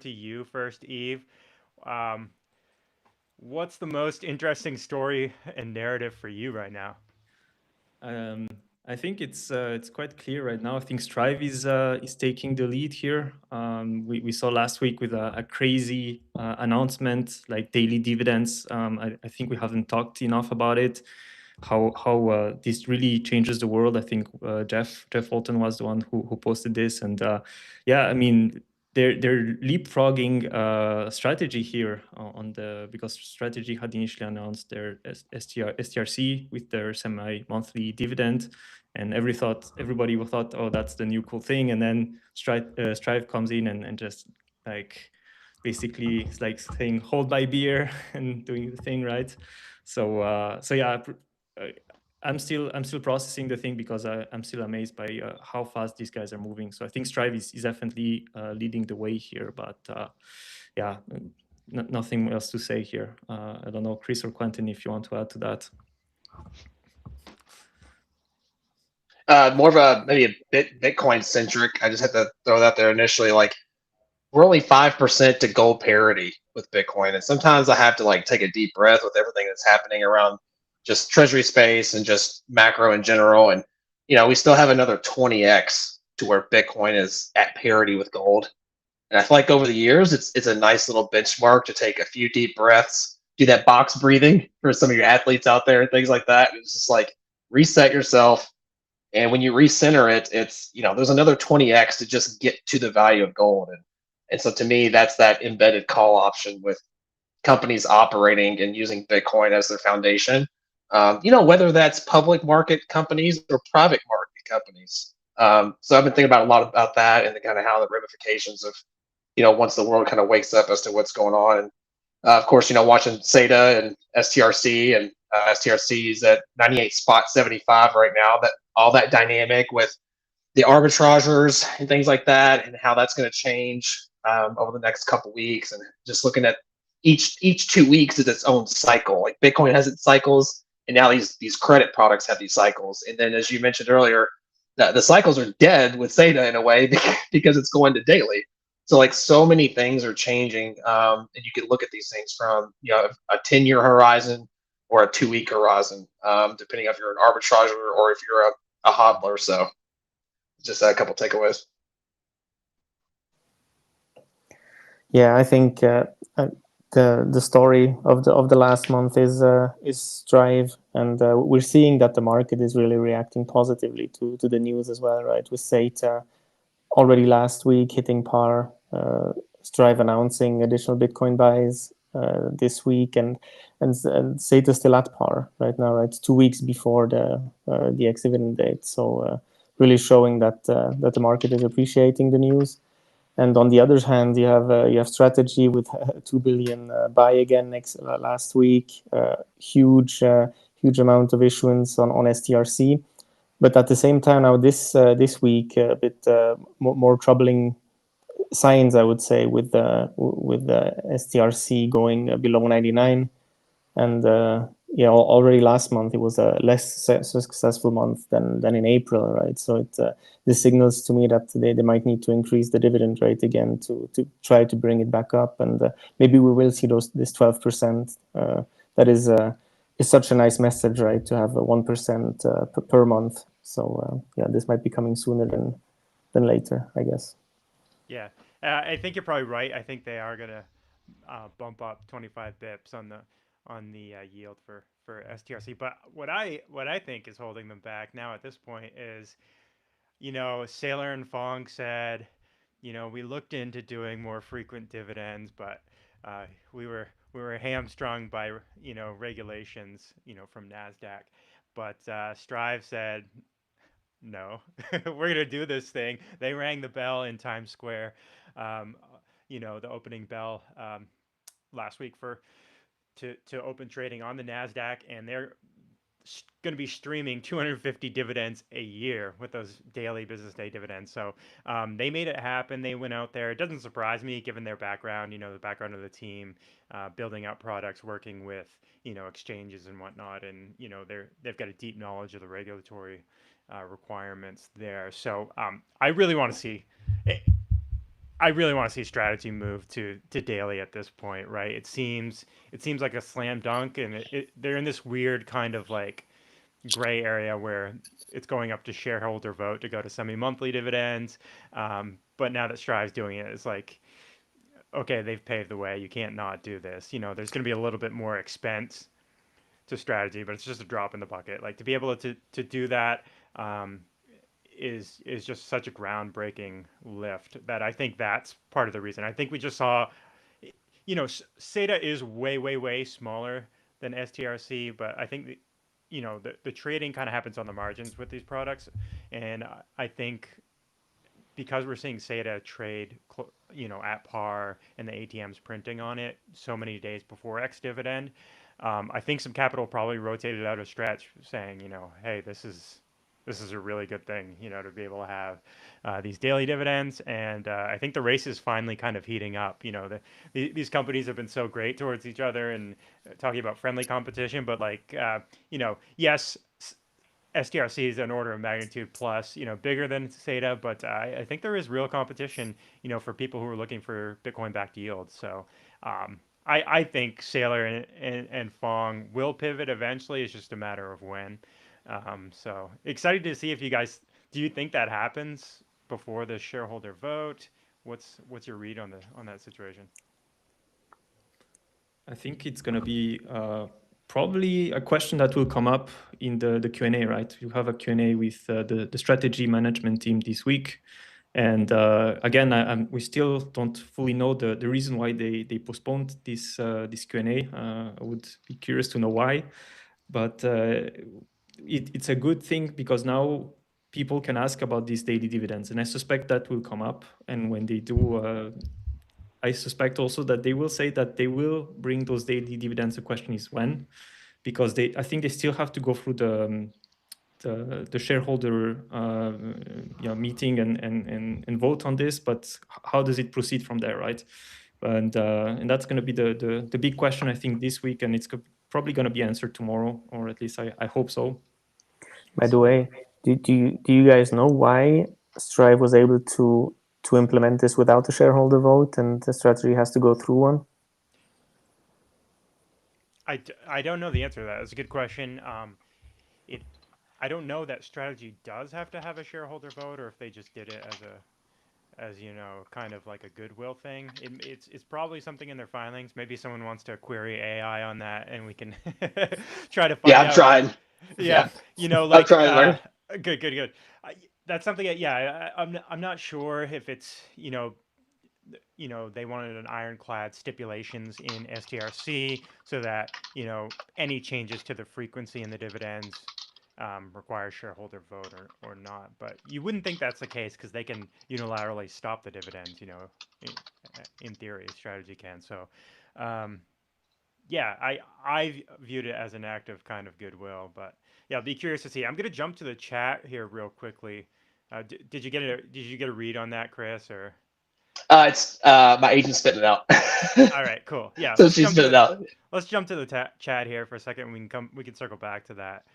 to you first, Yves. Um, what's the most interesting story and narrative for you right now? Um, I think it's quite clear right now. I think Strive is taking the lead here. We saw last week with a crazy announcement like daily dividends. I think we haven't talked enough about it. How this really changes the world. I think Jeff Walton was the one who posted this, and yeah, I mean they're leapfrogging strategy here on the because strategy had initially announced their STRC with their semi-monthly dividend, and everybody thought, oh, that's the new cool thing, and then Strive comes in and just like basically it's like saying hold my beer and doing the thing right. So yeah, uh, I'm still processing the thing because I'm still amazed by how fast these guys are moving. So I think Strive is definitely leading the way here. But yeah, nothing else to say here. I don't know, Cris or Quentin, if you want to add to that. More of a maybe a bit Bitcoin centric. I just had to throw that there initially. Like we're only 5% to gold parity with Bitcoin, and sometimes I have to like take a deep breath with everything that's happening around just treasury space and just macro in general. And we still have another 20x to where Bitcoin is at parity with gold. And I feel like over the years, it's a nice little benchmark to take a few deep breaths, do that box breathing for some of your athletes out there and things like that. It's just like reset yourself, and when you recenter it, it's there's another 20x to just get to the value of gold. And so to me, that's that embedded call option with companies operating and using Bitcoin as their foundation. Whether that's public market companies or private market companies. So I've been thinking about a lot about that and the kind of how the ramifications of once the world kind of wakes up as to what's going on. And of course, watching SATA and STRC, and STRC is at 98.75 right now. That all that dynamic with the arbitrageurs and things like that, and how that's going to change over the next couple weeks. And just looking at each 2 weeks is its own cycle. Like Bitcoin has its cycles, and now these credit products have these cycles. And then, as you mentioned earlier, the cycles are dead with SATA in a way because it's going to daily. So like so many things are changing, and you can look at these things from a 10-year horizon or a 2-week horizon, depending if you're an arbitrager or if you're a hodler. So just a couple takeaways. Yeah, I think the story of the last month is Strive, and we're seeing that the market is really reacting positively to the news as well, right? With SATA already last week hitting par, Strive announcing additional Bitcoin buys this week, and SATA still at par right now, right? It's 2 weeks before the ex-dividend date, so really showing that the market is appreciating the news. And on the other hand, you have strategy with 2 billion buy again last week, huge amount of issuance on STRC. But at the same time, now this week, a bit more troubling signs, I would say, with the STRC going below 99, and already last month it was a less successful month than in April, right? So this signals to me that they might need to increase the dividend rate again to try to bring it back up, and maybe we will see this 12%. That is such a nice message, right? To have a 1% per month. So yeah, this might be coming sooner than later, I guess. Yeah, I think you're probably right. I think they are gonna bump up 25 bips on the yield for STRC. But what I think is holding them back now at this point is, Saylor and Fong said, we looked into doing more frequent dividends, but we were hamstrung by regulations from NASDAQ. But Strive said, no, we're gonna do this thing. They rang the bell in Times Square, the opening bell last week to open trading on the Nasdaq, and they're going to be streaming 250 dividends a year with those daily business day dividends. So they made it happen. They went out there. It doesn't surprise me given their background, the background of the team, building out products, working with, exchanges and whatnot. And, they've got a deep knowledge of the regulatory requirements there. So I really want to see. I really want to see strategy move to daily at this point, right? It seems like a slam dunk, and they're in this weird kind of like gray area where it's going up to shareholder vote to go to semi-monthly dividends. But now that Strive's doing it, it's like, okay, they've paved the way. You can't not do this. There's going to be a little bit more expense to strategy, but it's just a drop in the bucket. Like to be able to do that is just such a groundbreaking lift that I think that's part of the reason. I think we just saw, SATA is way smaller than STRC, but I think the trading kind of happens on the margins with these products, and I think because we're seeing SATA trade, at par and the ATM's printing on it so many days before ex-dividend, I think some capital probably rotated out of Stretch saying, hey, this is a really good thing, to be able to have these daily dividends. And I think the race is finally kind of heating up. These companies have been so great towards each other and talking about friendly competition, but yes, STRC is an order of magnitude plus, bigger than SATA, but I think there is real competition, for people who are looking for Bitcoin-backed yield. So I think Saylor and Fong will pivot eventually. It's just a matter of when. So excited to see if do you think that happens before the shareholder vote? What's your read on that situation? I think it's going to be probably a question that will come up in the Q&A, right? You have a Q&A with the strategy management team this week. And again, we still don't fully know the reason why they postponed this Q&A. I would be curious to know why. But it's a good thing because now people can ask about these daily dividends. And I suspect that will come up. And when they do, I suspect also that they will say that they will bring those daily dividends. The question is when, because I think they still have to go through the shareholder meeting and vote on this. But how does it proceed from there, right? And that's going to be the big question, I think, this week, and it's probably going to be answered tomorrow, or at least I hope so. By the way, do you guys know why Strive was able to implement this without a shareholder vote, and the strategy has to go through one? I don't know the answer to that. It's a good question. I don't know that strategy does have to have a shareholder vote, or if they just did it as kind of like a goodwill thing. It's probably something in their filings. Maybe someone wants to query AI on that, and we can try to find out. Yeah, I'm trying. Yeah, I'm trying to learn. Good. That's something that, I'm not sure if it's, they wanted an ironclad stipulations in STRC so that, any changes to the frequency in the dividends require shareholder vote or not. But you wouldn't think that's the case because they can unilaterally stop the dividends, in theory, strategy can. So, I viewed it as an act of kind of goodwill, but yeah, I'll be curious to see. I'm going to jump to the chat here real quickly. Did you get a read on that, Cris, or? It's my agent spitting it out. All right, cool. Yeah, so she spit it out. Let's jump to the chat here for a second. We can circle back to that.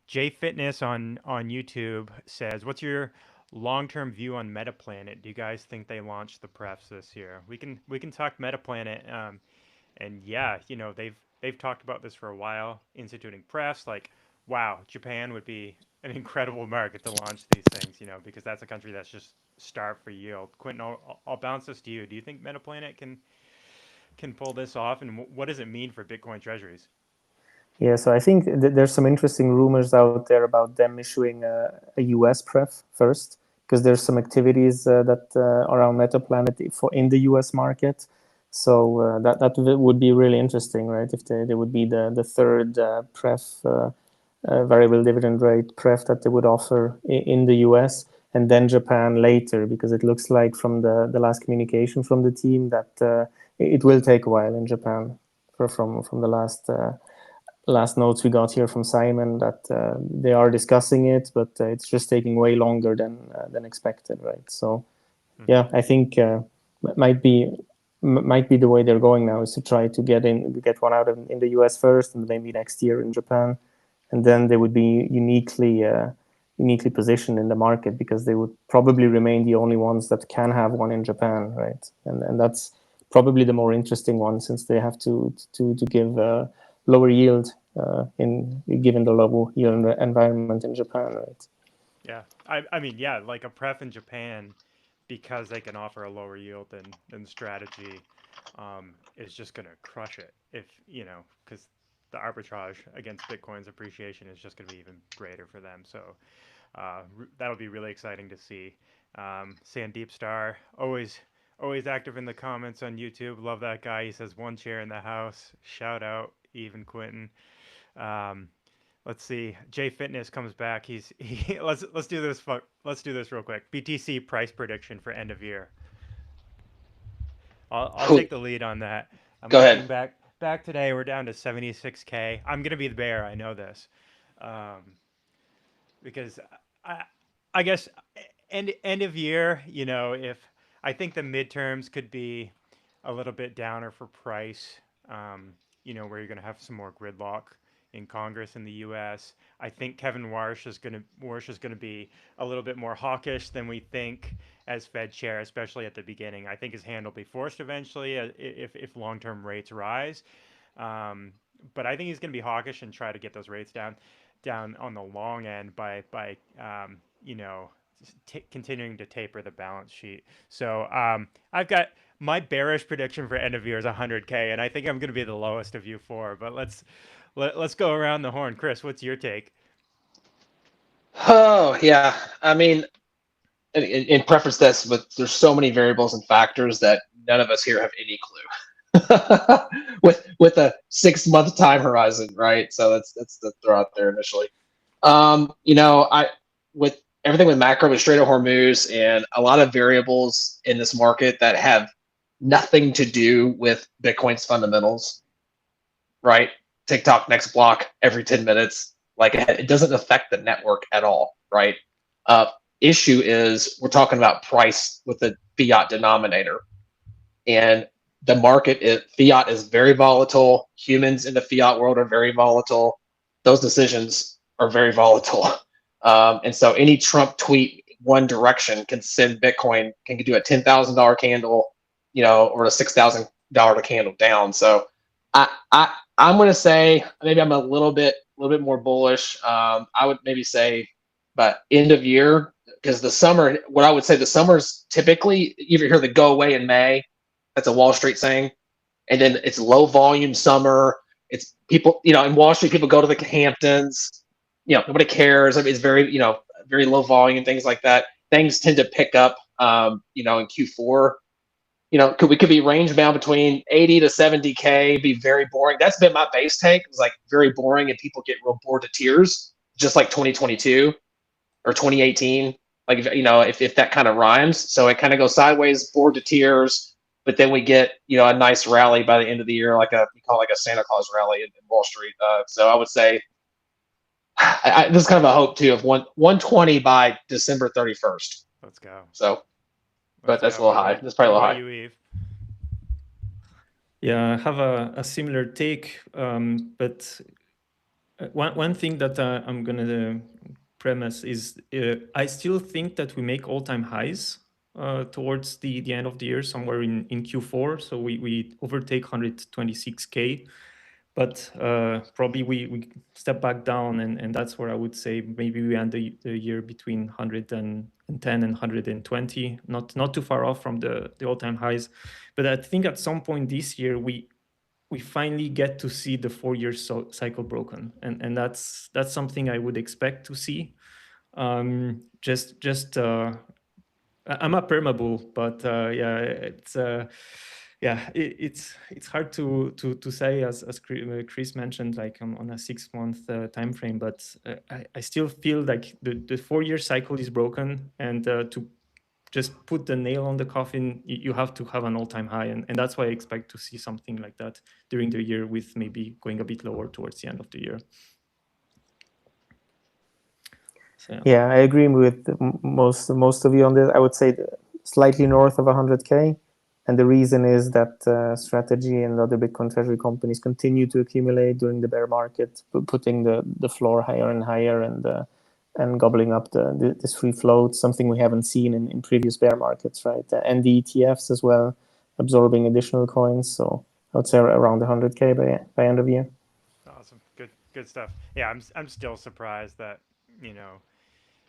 J Fitness on YouTube says, "What's your long-term view on MetaPlanet? Do you guys think they launch the prefs this year?" We can talk MetaPlanet. And yeah, they've talked about this for a while, instituting prefs. Like, wow, Japan would be an incredible market to launch these things, because that's a country that's just starved for yield. Quentin, I'll bounce this to you. Do you think MetaPlanet can pull this off, and what does it mean for Bitcoin treasuries? Yeah, so I think there's some interesting rumors out there about them issuing a US pref first, because there's some activities that around MetaPlanet in the US market. So that would be really interesting, right? If they would be the third pref, variable dividend rate pref that they would offer in the US, and then Japan later, because it looks like from the last communication from the team that it will take a while in Japan. From the last notes we got here from Simon, that they are discussing it, but it's just taking way longer than expected, right? So yeah, I think might be the way they're going now, is to try to get one out in the US first, and maybe next year in Japan, and then they would be uniquely uniquely positioned in the market, because they would probably remain the only ones that can have one in Japan, right? And that's probably the more interesting one, since they have to give lower yield given the low yield environment in Japan, right? Yeah, I mean, yeah, like a pref in Japan, because they can offer a lower yield than strategy, is just going to crush it. If because the arbitrage against Bitcoin's appreciation is just going to be even greater for them. So that'll be really exciting to see. Sandeep Star, always active in the comments on YouTube. Love that guy. He says one chair in the house. Shout out Yves Quentin. Let's see. Jay Fitness comes back. Let's do this. Let's do this real quick. BTC price prediction for end of year. I'll take the lead on that. I'm Go looking ahead. back today. We're down to 76K. I'm gonna be the bear. I know this, because I guess end of year. If I think the midterms could be a little bit downer for price. Where you're gonna have some more gridlock in Congress in the U.S. I think Kevin Warsh is going to be a little bit more hawkish than we think as Fed chair, especially at the beginning. I think his hand will be forced eventually if long-term rates rise. But I think he's going to be hawkish and try to get those rates down on the long end by continuing to taper the balance sheet. So I've got my bearish prediction for end of year is 100K, and I think I'm going to be the lowest of you four. But let's go around the horn. Chris, what's your take? Oh yeah, I mean, in preference this, but there's so many variables and factors that none of us here have any clue. with a 6-month time horizon, right? So that's the throw out there initially. With everything with macro with Strait of Hormuz and a lot of variables in this market that have nothing to do with Bitcoin's fundamentals, right? TikTok next block every 10 minutes. Like it doesn't affect the network at all, right? Issue is we're talking about price with the fiat denominator. And the market, fiat is very volatile. Humans in the fiat world are very volatile. Those decisions are very volatile. And so any Trump tweet one direction can send Bitcoin, can do a $10,000 candle, or a $6,000 candle down. So I'm going to say maybe I'm a little bit more bullish. I would maybe say, but end of year, because the summer, what I would say, the summer's typically, you hear the go away in May. That's a Wall Street saying. And then it's low volume summer. It's people, in Wall Street, people go to the Hamptons. Nobody cares. I mean, it's very, very low volume, things like that. Things tend to pick up, in Q4. Could be range bound between 80 to 70K, be very boring. That's been my base take. It was like very boring and people get real bored to tears, just like 2022 or 2018. Like, if that kind of rhymes. So it kind of goes sideways, bored to tears, but then we get, a nice rally by the end of the year, we call it a Santa Claus rally in Wall Street. So I would say, this is kind of a hope too of 120 by December 31st. Let's go. So, but that's a little high. That's probably a little high. You, Yves? Yeah, I have a similar take, but one thing that I'm going to premise is I still think that we make all-time highs towards the end of the year, somewhere in Q4. So we overtake 126K, but probably we step back down, and that's where I would say maybe we end the year between 110 and 120, not too far off from the all-time highs. But I think at some point this year we finally get to see the 4-year cycle broken, and that's something I would expect to see. I'm a permabull, but it's hard to say, as Chris mentioned, like on a 6-month time frame. But I still feel like the 4-year cycle is broken, and to just put the nail on the coffin, you have to have an all-time high, and that's why I expect to see something like that during the year, with maybe going a bit lower towards the end of the year. So, yeah, I agree with most of you on this. I would say slightly north of 100K, and the reason is that Strategy and other Bitcoin treasury companies continue to accumulate during the bear market, putting the floor higher and higher, and and gobbling up this free float, something we haven't seen in previous bear markets, right? And the ETFs as well, absorbing additional coins. So I would say around 100K by end of year. Awesome. Good stuff. Yeah, I'm still surprised that, you know,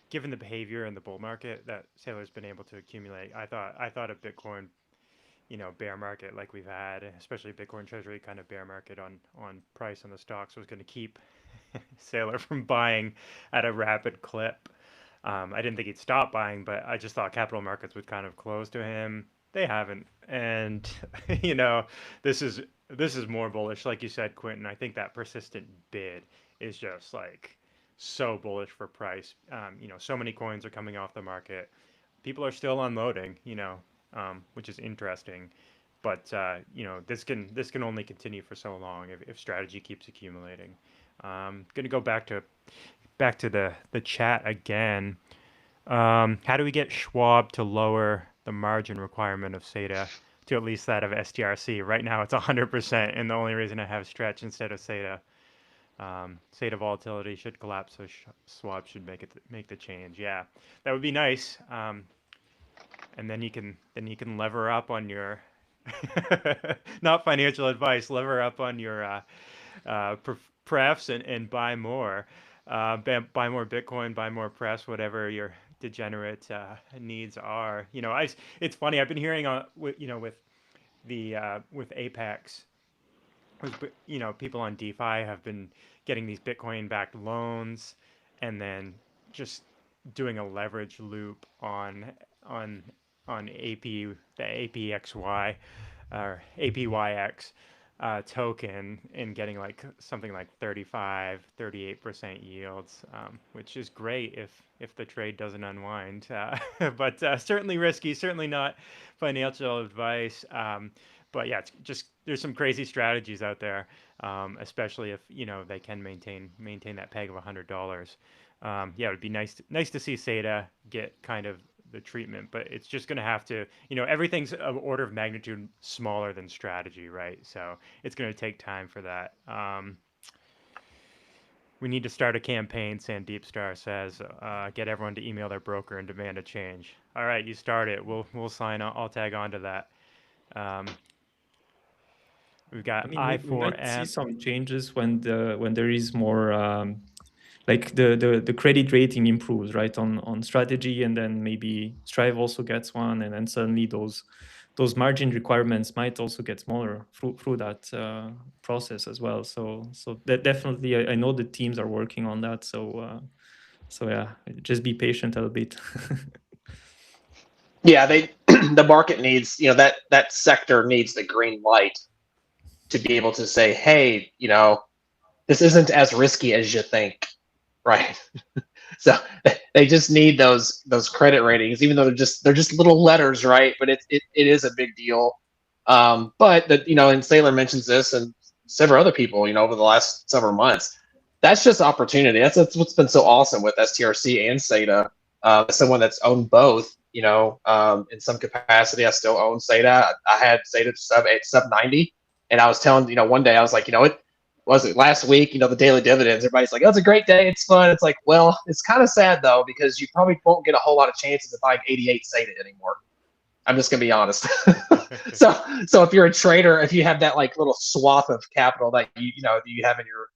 given the behavior in the bull market that Saylor's been able to accumulate. I thought a Bitcoin, you know, bear market like we've had, especially Bitcoin Treasury kind of bear market on price on the stocks was going to keep Saylor from buying at a rapid clip. I didn't think he'd stop buying, but I just thought capital markets would kind of close to him. They haven't, and you know, this is more bullish, like you said, Quentin. I think that persistent bid is just like so bullish for price. You know, so many coins are coming off the market. People are still unloading, you know, which is interesting. But you know, this can only continue for so long if strategy keeps accumulating. Going to go back to the chat again. How do we get Schwab to lower the margin requirement of SATA to at least that of STRC? Right now it's 100%, and the only reason I have stretch instead of SATA. SATA volatility should collapse, so Schwab should make the change. Yeah, that would be nice. And then you can lever up on your not financial advice, lever up on your prefs and buy more. Buy more Bitcoin, buy more prefs, whatever your degenerate needs are. You know, it's funny. I've been hearing with Apex, you know, people on DeFi have been getting these Bitcoin-backed loans, and then just doing a leverage loop on AP, the APXY or APYX token, and getting like something like 38% yields, which is great if the trade doesn't unwind, but certainly risky, certainly not financial advice. But yeah, it's just, there's some crazy strategies out there, especially if, you know, they can maintain that peg of $100. Yeah, it would be nice to see SATA get kind of the treatment, but it's just going to have to, you know, everything's an order of magnitude smaller than strategy, right? So it's going to take time for that. We need to start a campaign, Sandeep Star says. Get everyone to email their broker and demand a change. All right, you start it. We'll sign on. I'll tag on to that. We've got we might see I4M. some changes when there is more like the credit rating improves, right, on strategy, and then maybe Strive also gets one, and then suddenly those margin requirements might also get smaller through that process as well. So that definitely, I know the teams are working on that. So yeah, just be patient a little bit. Yeah, the market needs, you know, that sector needs the green light to be able to say, hey, you know, this isn't as risky as you think, right? So they just need those credit ratings, even though they're just little letters, right? But it is a big deal. But that, you know, and Saylor mentions this, and several other people, you know, over the last several months. That's just opportunity. That's what's been so awesome with STRC and SATA. Someone that's owned both, you know, in some capacity. I still own SATA. I had SATA sub 90, and I was telling, you know, one day I was like, you know, it was it last week, you know, the daily dividends. Everybody's like, oh, it's a great day. It's fun. It's like, well, it's kind of sad though, because you probably won't get a whole lot of chances of buying 88 SATA anymore. I'm just gonna be honest. So if you're a trader, if you have that like little swath of capital that you know you have in your,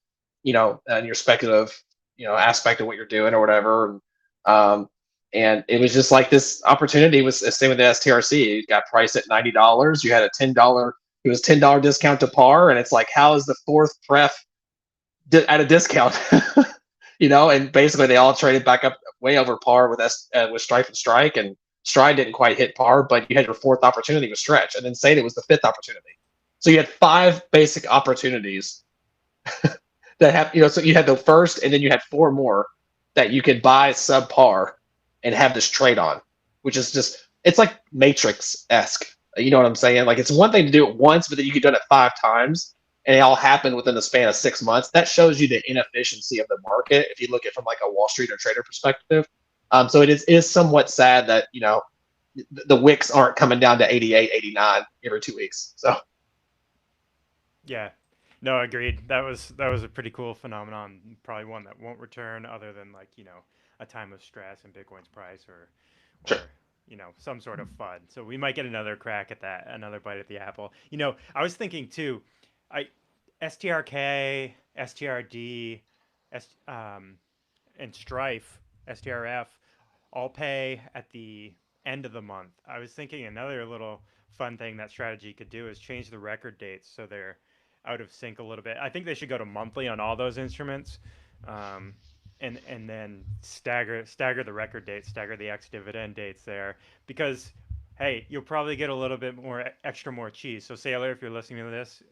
you know, in your speculative, you know, aspect of what you're doing or whatever, and it was just like this opportunity was the same with the STRC. It got priced at $90. You had a $10. It was $10 discount to par, and it's like, how is the fourth pref at a discount? You know, and basically they all traded back up way over par with Strife and Strike, and Stride didn't quite hit par, but you had your fourth opportunity with Stretch, and then SATA was the fifth opportunity. So you had 5 basic opportunities that have, you know, so you had the first, and then you had 4 more that you could buy subpar and have this trade on, which is just, it's like Matrix-esque. You know what I'm saying? Like, it's one thing to do it once, but then you could do it 5 times, and it all happened within the span of 6 months. That shows you the inefficiency of the market if you look at it from like a Wall Street or trader perspective. So it is somewhat sad that, you know, the wicks aren't coming down to 88, 89 every 2 weeks. So Yeah, no, agreed. That was a pretty cool phenomenon. Probably one that won't return, other than like, you know, a time of stress in Bitcoin's price, or Sure. some sort of FUD. So we might get another crack at that, another bite at the apple. I was thinking too, STRK, STRD, and Strife, STRF, all pay at the end of the month. I was thinking another little fun thing that strategy could do is change the record dates so they're out of sync a little bit. I think they should go to monthly on all those instruments, and then stagger the record dates, stagger the ex-dividend dates there, because hey, you'll probably get a little bit more more cheese. So Sailor, if you're listening to this,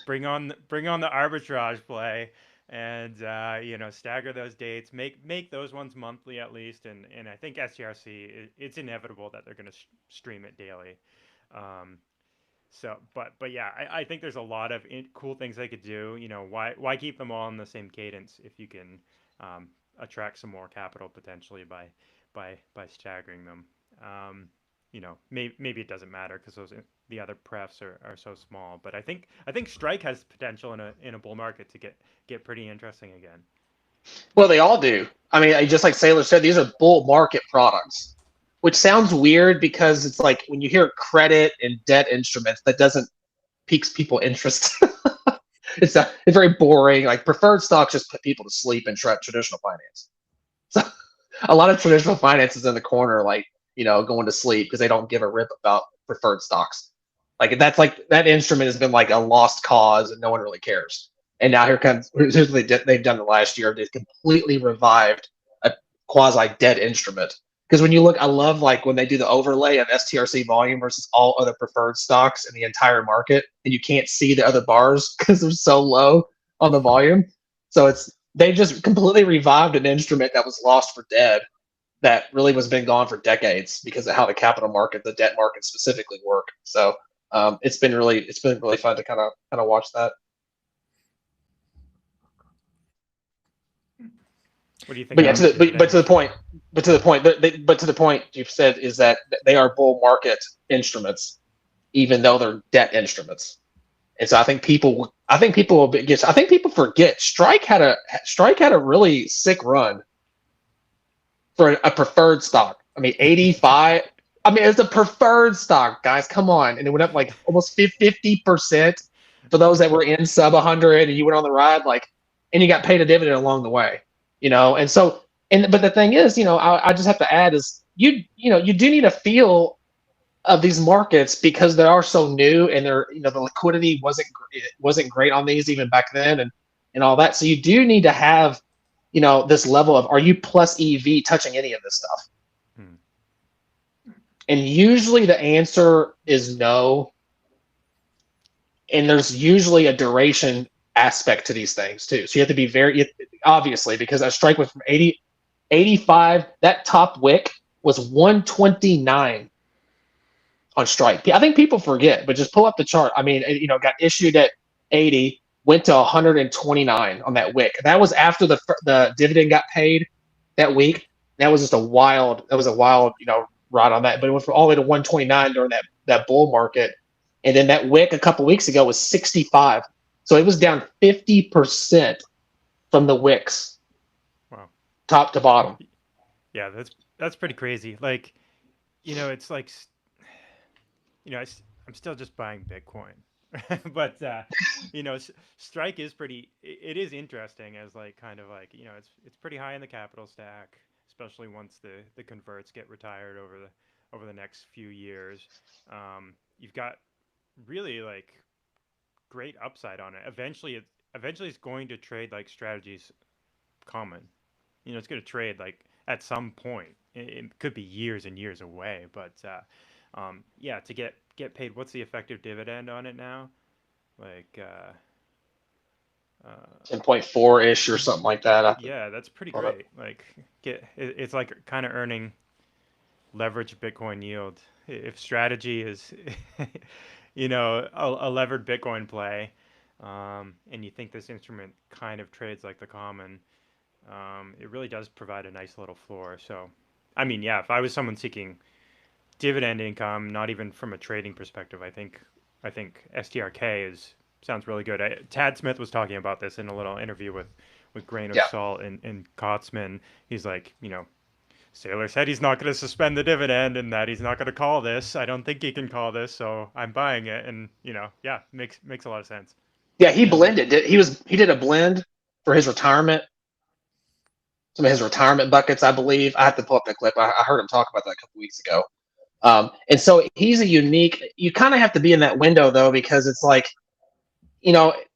bring on the arbitrage play, and stagger those dates, make those ones monthly at least, and I think STRC, it's inevitable that they're going to stream it daily. So but yeah, I think there's a lot of cool things they could do. Why keep them all in the same cadence if you can attract some more capital potentially by staggering them. Maybe it doesn't matter because the other prefs are so small, but I think Strike has potential in a bull market to get pretty interesting again. Well, they all do. I mean, just like Sailor said, these are bull market products, which sounds weird because it's like when you hear credit and debt instruments, that doesn't piques people's interest. It's very boring. Like preferred stocks just put people to sleep in traditional finance. So a lot of traditional finance is in the corner, like going to sleep because they don't give a rip about preferred stocks. Like that instrument has been like a lost cause and no one really cares. And now here's what they've done the last year. They've completely revived a quasi dead instrument. Because when you look, I love like when they do the overlay of STRC volume versus all other preferred stocks in the entire market, and you can't see the other bars because they're so low on the volume. So they just completely revived an instrument that was lost for dead, that really was been gone for decades because of how the capital market, the debt market specifically, work. So it's been really fun to kind of watch that. What do you think? But yeah, to the point you've said is that they are bull market instruments, even though they're debt instruments. And so I think people forget Strike had a really sick run for a preferred stock. I mean, 85. I mean, it's a preferred stock, guys. Come on, and it went up like almost 50% for those that were in sub 100, and you went on the ride, and you got paid a dividend along the way. And so, but the thing is, I just have to add is you do need a feel of these markets because they are so new, and they're, the liquidity wasn't great on these even back then, and all that. So you do need to have, this level of, are you plus EV touching any of this stuff? And usually the answer is no. And there's usually a duration aspect to these things too. So you have to be very, obviously, because a strike went from 85, that top wick was 129 on strike. I think people forget, but just pull up the chart. I mean, got issued at 80, went to 129 on that wick. That was after the dividend got paid that week. That was just a wild ride on that. But it went from all the way to 129 during that bull market. And then that wick a couple weeks ago was 65. So it was down 50% from the wicks. Wow. Top to bottom. Yeah, that's pretty crazy. Like, it's like, I'm still just buying Bitcoin. But Strike is it is interesting as it's pretty high in the capital stack, especially once the converts get retired over the next few years. You've got really great upside on it. Eventually it's going to trade like strategies common. It's going to trade at some point. It could be years and years away, but to get paid. What's the effective dividend on it now? 10.4-ish or something like that. Yeah, that's pretty great. It's like kind of earning leveraged Bitcoin yield. If strategy is, a levered Bitcoin play, and you think this instrument kind of trades like the common, it really does provide a nice little floor. So, I mean, yeah, if I was someone seeking dividend income, not even from a trading perspective, I think STRK sounds really good. Tad Smith was talking about this in a little interview with grain of Yeah. salt. And Kotzman, he's like, Saylor said he's not going to suspend the dividend and that he's not going to call this. I don't think he can call this, so I'm buying it. And yeah, makes a lot of sense. Yeah, he blended. He did a blend for his retirement. Some of his retirement buckets, I believe. I have to pull up the clip. I heard him talk about that a couple weeks ago. And so he's a unique. You kind of have to be in that window though, because it's like,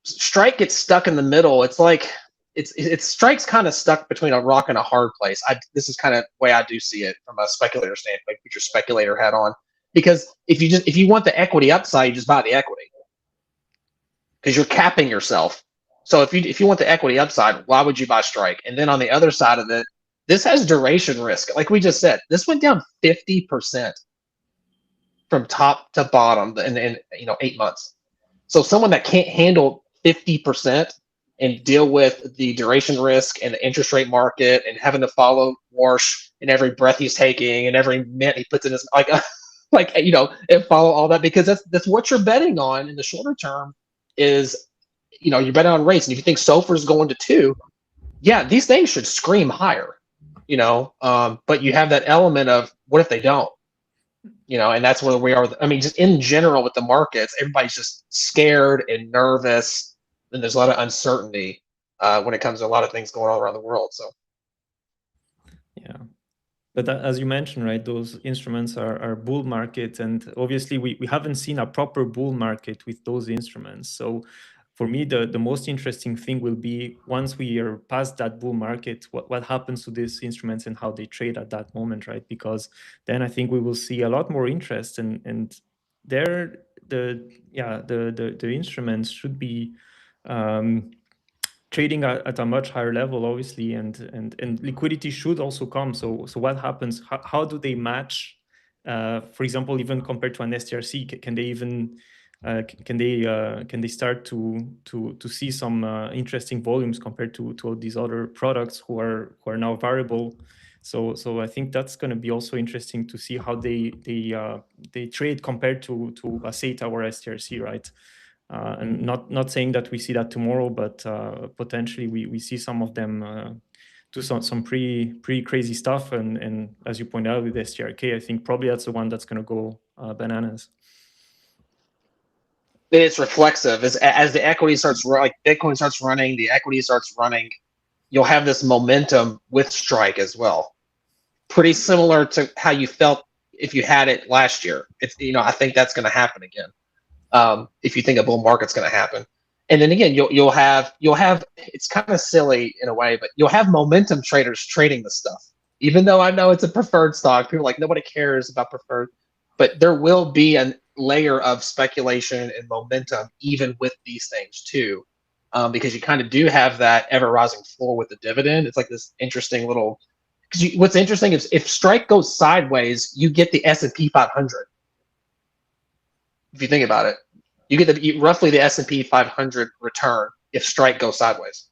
Strike gets stuck in the middle. It's like it's Strike's kind of stuck between a rock and a hard place. This is kind of the way I do see it from a speculator standpoint. Put your speculator hat on, because if you want the equity upside, you just buy the equity because you're capping yourself. So if you want the equity upside, why would you buy Strike? And then on the other side of it, this has duration risk. Like we just said, this went down 50% from top to bottom in 8 months. So someone that can't handle 50% and deal with the duration risk and the interest rate market and having to follow Warsh in every breath he's taking and every minute he puts in his and follow all that, because that's what you're betting on in the shorter term is, you're betting on rates. And if you think SOFR is going to 2, yeah, these things should scream higher, but you have that element of what if they don't? And that's where we are. Just in general with the markets, everybody's just scared and nervous, and there's a lot of uncertainty when it comes to a lot of things going on around the world. So, yeah, but as you mentioned, right, those instruments are bull markets, and obviously we haven't seen a proper bull market with those instruments. So, for me, the most interesting thing will be once we are past that bull market, what happens to these instruments and how they trade at that moment, right? Because then I think we will see a lot more interest, and there the instruments should be trading at a much higher level, obviously, and liquidity should also come. So what happens? How do they match? For example, even compared to an STRC, can they even can they start to see some interesting volumes compared to all these other products who are now variable? So I think that's going to be also interesting to see how they trade compared to a SATA or STRC, right? And not saying that we see that tomorrow, but potentially we see some of them do some pretty crazy stuff. And as you pointed out with STRK, I think probably that's the one that's going to go bananas. it's reflexive. As the equity starts, like Bitcoin starts running, the equity starts running, you'll have this momentum with Strike as well. Pretty similar to how you felt if you had it last year. It's I think that's going to happen again. If you think a bull market's going to happen, and then again you'll have it's kind of silly in a way, but you'll have momentum traders trading the stuff. Even though I know it's a preferred stock, people are like, nobody cares about preferred, but there will be a layer of speculation and momentum even with these things too, because you kind of do have that ever rising floor with the dividend. It's like this interesting little. Because what's interesting is if Strike goes sideways, you get the S&P 500. If you think about it, you get roughly the S&P 500 return if Strike goes sideways,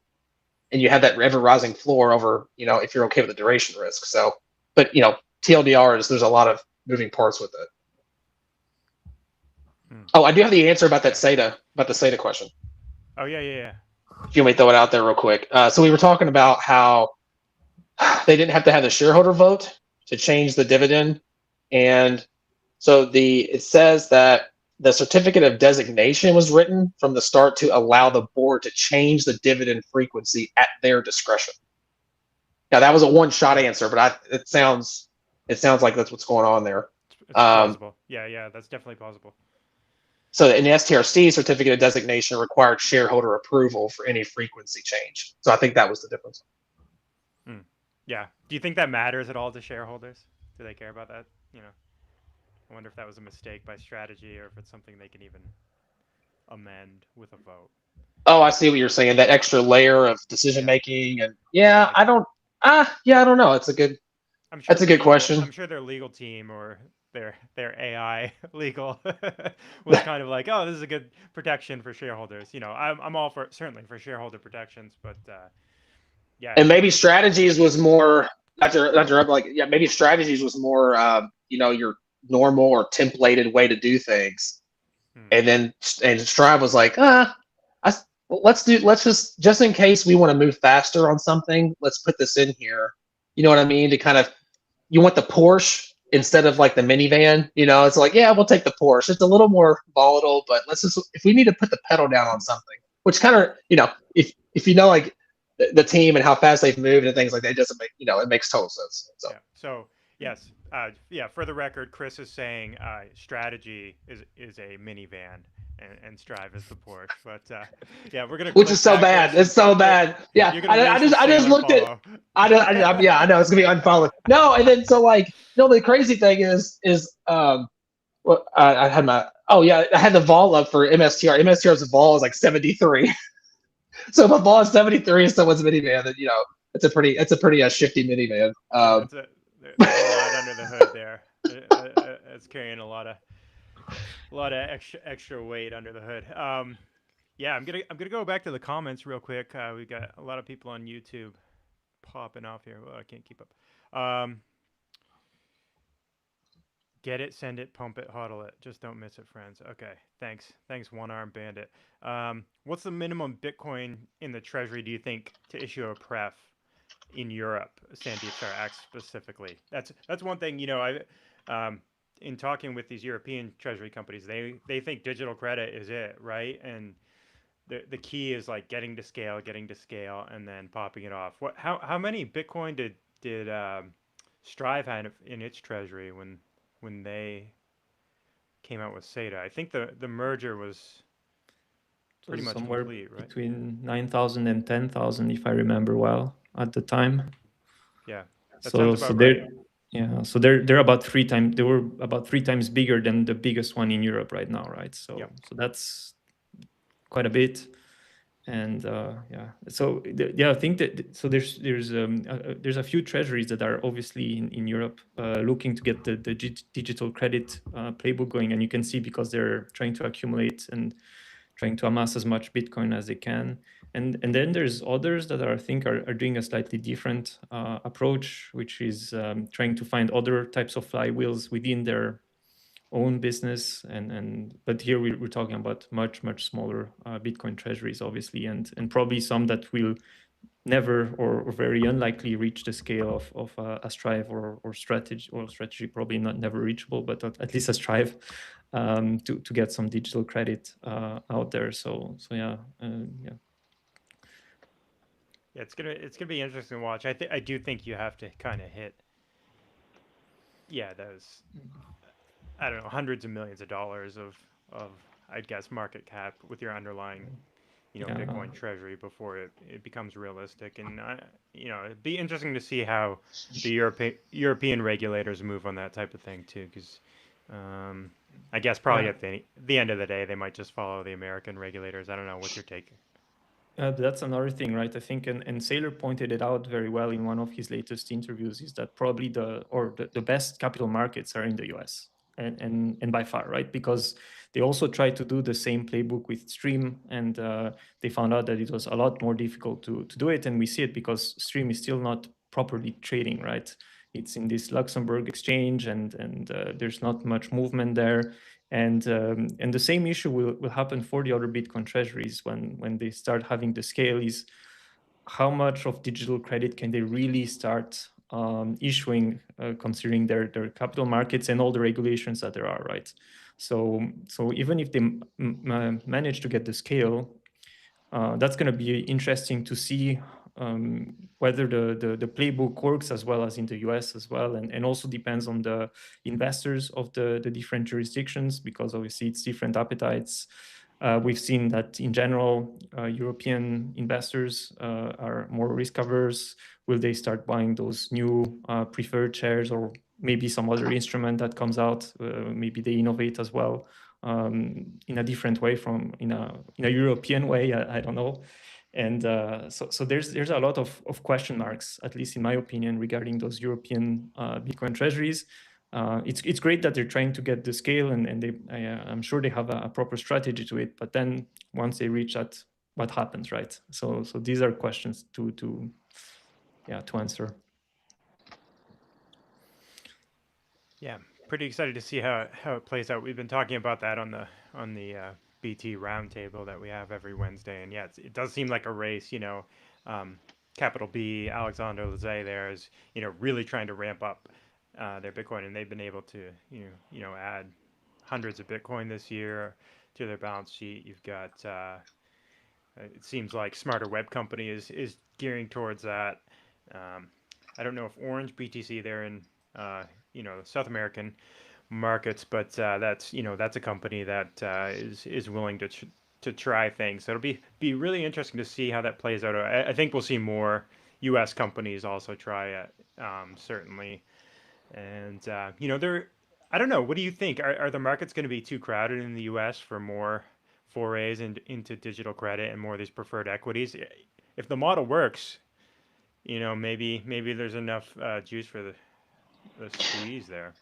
and you have that ever rising floor over, if you're okay with the duration risk. So, but TLDR is there's a lot of moving parts with it. Oh, I do have the answer about that SATA, about the SATA question. Oh yeah. If you may throw it out there real quick. So we were talking about how they didn't have to have the shareholder vote to change the dividend, and so it says that the certificate of designation was written from the start to allow the board to change the dividend frequency at their discretion. Now that was a one-shot answer, but it sounds like that's what's going on there. It's plausible. Yeah, that's definitely plausible. So in the STRC, certificate of designation required shareholder approval for any frequency change. So I think that was the difference. Yeah. Do you think that matters at all to shareholders? Do they care about that? I wonder if that was a mistake by strategy or if it's something they can even amend with a vote. Oh, I see what you're saying. That extra layer of decision making, and I don't know. It's a good. That's a good question. I'm sure their legal team or their AI legal was kind of like, oh, this is a good protection for shareholders. I'm all for certainly for shareholder protections, but yeah. And maybe strategies was more maybe strategies was more your normal or templated way to do things, and Strive was like, well, let's just in case we want to move faster on something, let's put this in here. You know what I mean? To kind of, you want the Porsche instead of like the minivan. It's like, yeah, we'll take the Porsche. It's a little more volatile, but let's just, if we need to put the pedal down on something, which kind of, if you know like the team and how fast they've moved and things like that, it doesn't make, it makes total sense. So Yeah. So yes, yeah. For the record, Cris is saying strategy is a minivan and Strive is the Porsche. But yeah, we're gonna. Which is so bad. It's so bad. Yeah, You're gonna I just looked at. Yeah, I know it's gonna be unfollowed. No, and then so like, no, the crazy thing is well, I had my, oh yeah, I had the vol up for MSTR. MSTR's vol is like 73. So if a vol is 73 and someone's minivan, then it's a pretty shifty minivan. There's a lot under the hood there. It's carrying a lot of extra weight under the hood. Yeah, I'm gonna go back to the comments real quick. We got a lot of people on YouTube popping off here. Well, I can't keep up. Get it, send it, pump it, hodl it. Just don't miss it, friends. Okay, thanks, One Arm Bandit. What's the minimum Bitcoin in the Treasury, do you think, to issue a pref in Europe, Sandipsar acts specifically? That's one thing, in talking with these European Treasury companies, they think digital credit is it, right? And the key is like getting to scale, and then popping it off. How many Bitcoin did Strive have in its Treasury when they came out with SATA? I think the merger was pretty much somewhere complete, right? between 9,000 and 10,000, if I remember well, at the time. Yeah, that sounds about right. Yeah, so they're about 3 times. They were about 3 times bigger than the biggest one in Europe right now, right? So Yep. so that's quite a bit. And yeah, so I think that there's a few treasuries that are obviously in Europe looking to get the digital credit playbook going, and you can see because they're trying to accumulate and trying to amass as much Bitcoin as they can. And then there's others that I think are doing a slightly different approach, which is trying to find other types of flywheels within their own business. But here we're talking about much smaller Bitcoin treasuries, obviously, and probably some that will never or very unlikely reach the scale of a Strive or strategy, probably not never reachable, but at least a Strive, to get some digital credit out there. So yeah. Yeah, it's gonna be interesting to watch. I do think you have to kind of hit, those, I don't know, hundreds of millions of dollars of I'd guess market cap with your underlying, Bitcoin treasury before it becomes realistic. And it'd be interesting to see how the European regulators move on that type of thing too, because I guess probably at the end of the day they might just follow the American regulators. I don't know. What's your take? That's another thing, right? I think, and Saylor pointed it out very well in one of his latest interviews, is that probably the best capital markets are in the US, and by far, right? Because they also tried to do the same playbook with Stream, and they found out that it was a lot more difficult to do it. And we see it because Stream is still not properly trading, right? It's in this Luxembourg exchange, and there's not much movement there. And the same issue will happen for the other Bitcoin treasuries when they start having the scale, is how much of digital credit can they really start issuing, considering their capital markets and all the regulations that there are, right? So even if they manage to get the scale, that's going to be interesting to see whether the playbook works as well as in the US as well, and also depends on the investors of the different jurisdictions, because obviously it's different appetites. We've seen that in general, European investors are more risk averse. Will they start buying those new preferred shares, or maybe some other instrument that comes out? Maybe they innovate as well in a different way from in a European way. I don't know. And so there's a lot of question marks, at least in my opinion, regarding those European Bitcoin treasuries. It's great that they're trying to get the scale, and I'm sure they have a proper strategy to it. But then once they reach that, what happens, right? So these are questions to answer. Yeah, pretty excited to see how it plays out. We've been talking about that on the BT Roundtable that we have every Wednesday, and yeah, it does seem like a race. Capital B, Alexander Lazay there is really trying to ramp up their Bitcoin, and they've been able to add hundreds of Bitcoin this year to their balance sheet. You've got it seems like Smarter Web Company is gearing towards that. I don't know if Orange BTC they're in South American markets, but that's a company that is willing to try things. So it'll be really interesting to see how that plays out. I think we'll see more U.S. companies also try it, certainly. And they're I don't know. What do you think? Are the markets going to be too crowded in the U.S. for more forays into digital credit and more of these preferred equities? If the model works, maybe there's enough juice for the squeeze there.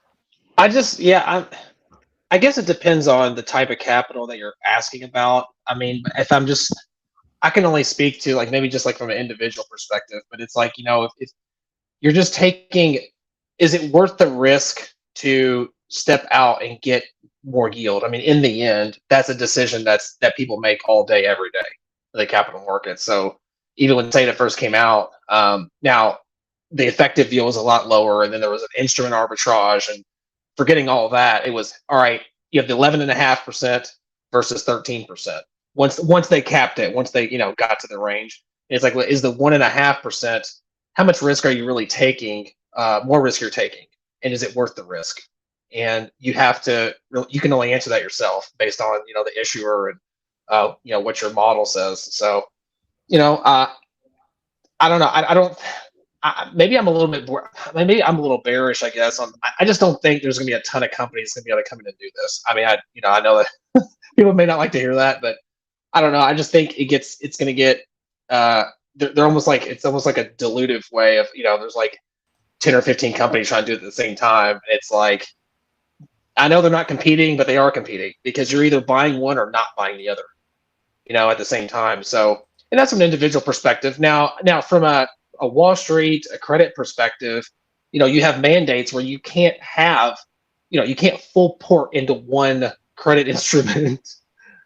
I guess it depends on the type of capital that you're asking about. I mean, I can only speak to like maybe just like from an individual perspective, but it's like, if you're just taking, is it worth the risk to step out and get more yield? I mean, in the end, that's a decision that people make all day, every day in the capital market. So even when SATA first came out, now the effective yield was a lot lower, and then there was an instrument arbitrage, and forgetting all that, it was all right. You have the 11.5% versus 13%. Once they capped it, once they got to the range, it's like, is the 1.5%? How much risk are you really taking? More risk you're taking, and is it worth the risk? And you can only answer that yourself based on the issuer and what your model says. So I don't know. I don't. Maybe I'm a little bit. Maybe I'm a little bearish, I guess. I just don't think there's going to be a ton of companies going to be able to come in and do this. I mean, I know that people may not like to hear that, but I don't know. I just think it's going to get. They're almost like it's almost like a dilutive way of there's like 10 or 15 companies trying to do it at the same time. It's like I know they're not competing, but they are competing because you're either buying one or not buying the other. At the same time. So, and that's from an individual perspective. Now from a Wall Street, a credit perspective, you have mandates where you can't have, you can't full port into one credit instrument,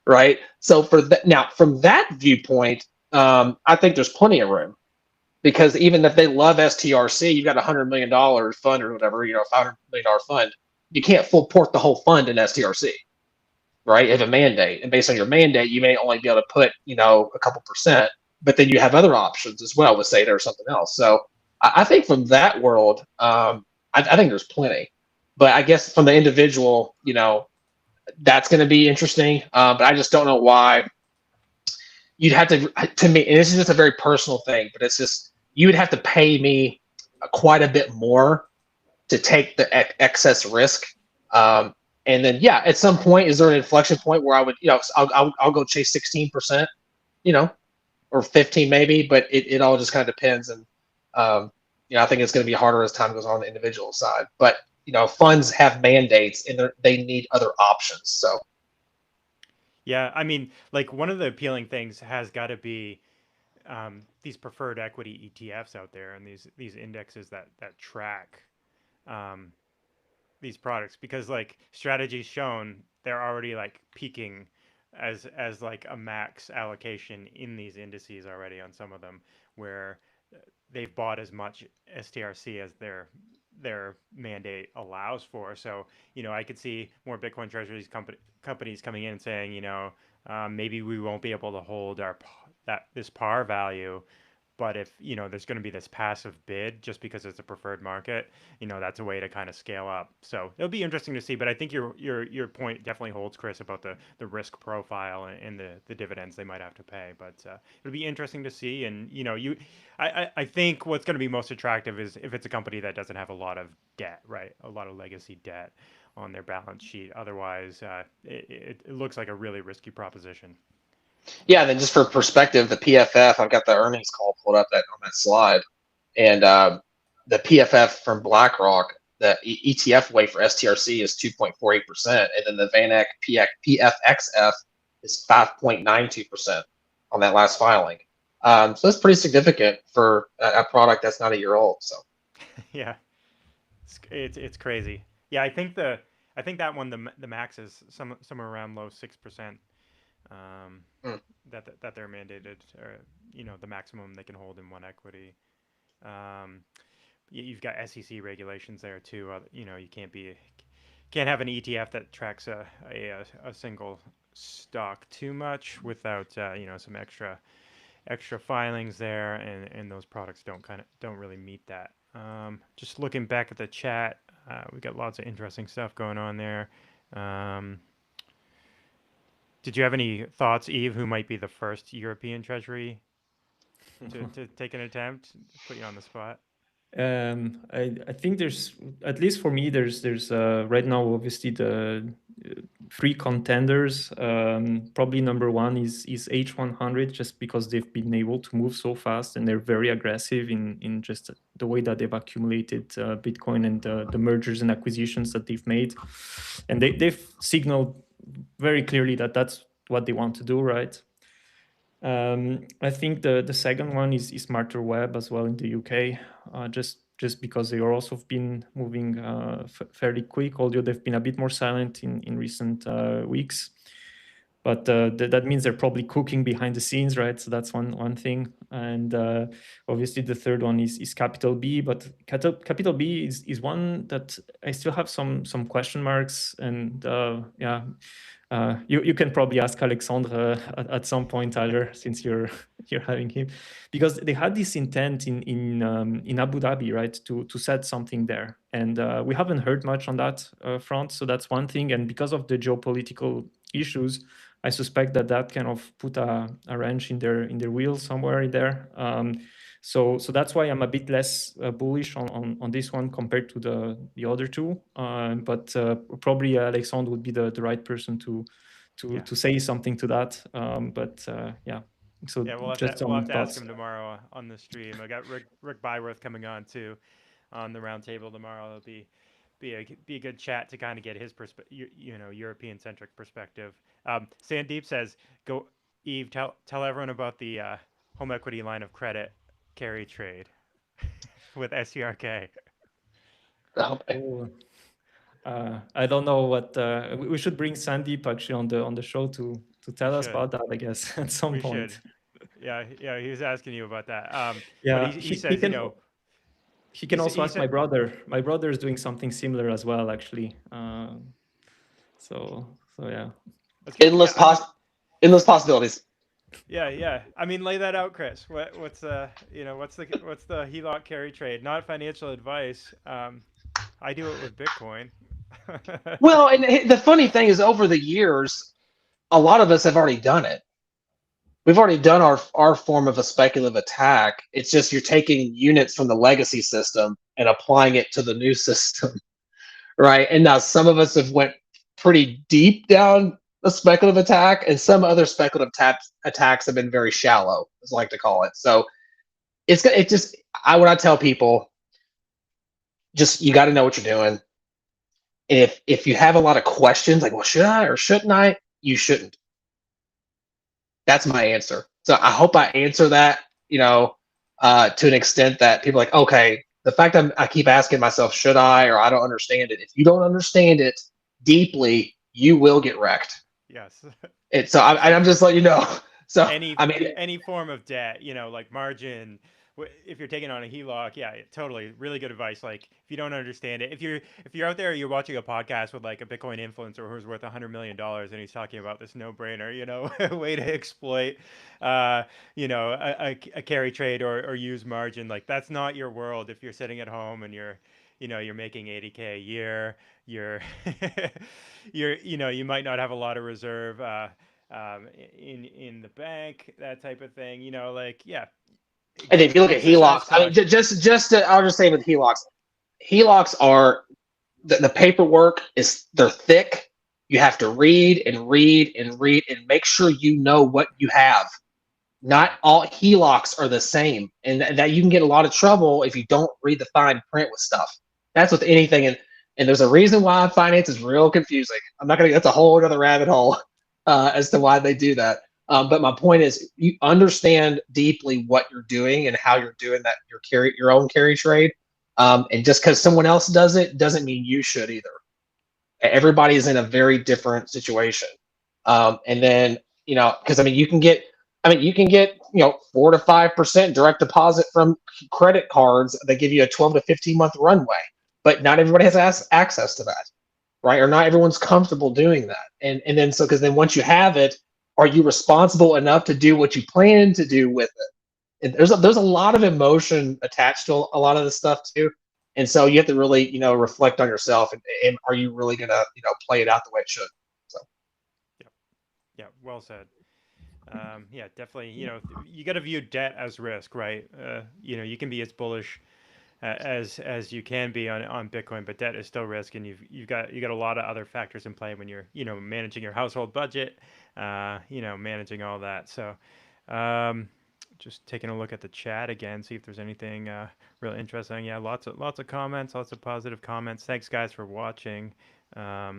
right? So from that viewpoint, I think there's plenty of room because even if they love STRC, you've got $100 million fund or whatever, $500 million fund, you can't full port the whole fund in STRC. Right? You have a mandate, and based on your mandate, you may only be able to put, a couple percent, but then you have other options as well with SATA or something else. So I think from that world, I think there's plenty. But I guess from the individual, that's going to be interesting. But I just don't know why you'd have to me, and this is just a very personal thing, but it's just you would have to pay me quite a bit more to take the excess risk. And then, at some point, is there an inflection point where I would, I'll go chase 16%, or 15 maybe, but it all just kind of depends. And, I think it's going to be harder as time goes on the individual side. But, funds have mandates and they need other options. So. Yeah, I mean, like one of the appealing things has got to be these preferred equity ETFs out there and these indexes that track these products, because like strategy's shown they're already like peaking as like a max allocation in these indices already on some of them, where they've bought as much STRC as their mandate allows for. So I could see more Bitcoin Treasuries companies coming in and saying maybe we won't be able to hold this par value, but if there's going to be this passive bid just because it's a preferred market, that's a way to kind of scale up. So it'll be interesting to see. But I think your point definitely holds, Chris, about the risk profile and the dividends they might have to pay. But it'll be interesting to see. And I think what's going to be most attractive is if it's a company that doesn't have a lot of debt, right? A lot of legacy debt on their balance sheet. Otherwise, it looks like a really risky proposition. Yeah, and then just for perspective, the PFF, I've got the earnings call pulled up on that slide, and the PFF from BlackRock, the ETF weight for STRC is 2.48%, and then the VanEck PFXF is 5.92% on that last filing. So that's pretty significant for a product that's not a year old. So yeah, it's crazy. Yeah, I think that one the max is somewhere around low 6%. that they're mandated, or the maximum they can hold in one equity. You've got SEC regulations there too. You can't have an ETF that tracks a single stock too much without some extra filings there, and those products don't really meet that. Just looking back at the chat, we got lots of interesting stuff going on there. Did you have any thoughts, Yves, who might be the first European Treasury to take an attempt? Put you on the spot. I think there's, at least for me, there's right now obviously the three contenders. Probably number one is H100, just because they've been able to move so fast and they're very aggressive in just the way that they've accumulated Bitcoin and the mergers and acquisitions that they've made, and they've signaled very clearly that that's what they want to do, right? I think the second one is Smarter Web as well in the UK, just because they are also been moving fairly quick, although they've been a bit more silent in recent weeks. But that means they're probably cooking behind the scenes, right? So that's one thing. And obviously the third one is Capital B, but Capital B is one that I still have some question marks. And yeah, you can probably ask Alexandre at some point, Tyler, since you're having him, because they had this intent in Abu Dhabi, right, to set something there, and we haven't heard much on that front. So that's one thing, and because of the geopolitical issues, I suspect that kind of put a wrench in their wheel somewhere in there. So that's why I'm a bit less bullish on this one compared to the other two. But probably Alexandre would be the right person to say something to that. But yeah. So yeah, we'll have to ask him tomorrow on the stream. I got Rick Byworth coming on too, on the roundtable tomorrow. It'll be a good chat to kind of get his European centric perspective. Sandeep says, "Go, Yves. Tell everyone about the home equity line of credit carry trade with STRK." I don't know what we should bring Sandeep actually on the show to tell us about that, I guess, at some point. Should. Yeah, he was asking you about that. Yeah, but he says, he can also ask my brother. My brother is doing something similar as well, actually. So yeah. Endless possibilities. Yeah. I mean, lay that out, Cris. What's the HELOC carry trade? Not financial advice. I do it with Bitcoin. Well, and the funny thing is, over the years, a lot of us have already done it. We've already done our form of a speculative attack. It's just you're taking units from the legacy system and applying it to the new system, right? And now some of us have went pretty deep down a speculative attack, and some other speculative attacks have been very shallow, as I like to call it. So when I tell people, just you got to know what you're doing. And if you have a lot of questions, like, well, should I or shouldn't I? You shouldn't. That's my answer. So I hope I answer that, to an extent that people are like, okay, the fact I keep asking myself, should I, or I don't understand it. If you don't understand it deeply, you will get wrecked. Yes. So I'm just letting you know. So any form of debt, like margin, if you're taking on a HELOC, yeah, totally, really good advice. Like if you don't understand it, if you're out there, you're watching a podcast with like a Bitcoin influencer who's worth $100 million, and he's talking about this no-brainer, way to exploit, a carry trade or use margin. Like that's not your world. If you're sitting at home and you're making $80K a year, you might not have a lot of reserve in the bank, that type of thing. Yeah. And if you look at HELOCs, I mean, I'll just say with HELOCs are the paperwork they're thick. You have to read and read and read and make sure you know what you have. Not all HELOCs are the same, and that you can get a lot of trouble if you don't read the fine print with stuff. That's with anything, and there's a reason why finance is real confusing. That's a whole other rabbit hole as to why they do that. But my point is, you understand deeply what you're doing and how you're doing that. Your own carry trade, and just because someone else does it doesn't mean you should either. Everybody is in a very different situation. And then because you can get, you can get 4 to 5% direct deposit from credit cards that give you a 12 to 15 month runway, but not everybody has access to that, right? Or not everyone's comfortable doing that, and then because then once you have it, are you responsible enough to do what you plan to do with it? And there's a lot of emotion attached to a lot of this stuff too, and so you have to really reflect on yourself, and are you really gonna play it out the way it should? So Yeah, well said. Yeah, definitely. You got to view debt as risk, right? You can be as bullish as you can be on Bitcoin, but debt is still risk, and you've got a lot of other factors in play when you're managing your household budget, managing all that. So, just taking a look at the chat again, see if there's anything really interesting. Yeah, lots of comments, lots of positive comments. Thanks guys for watching. Let's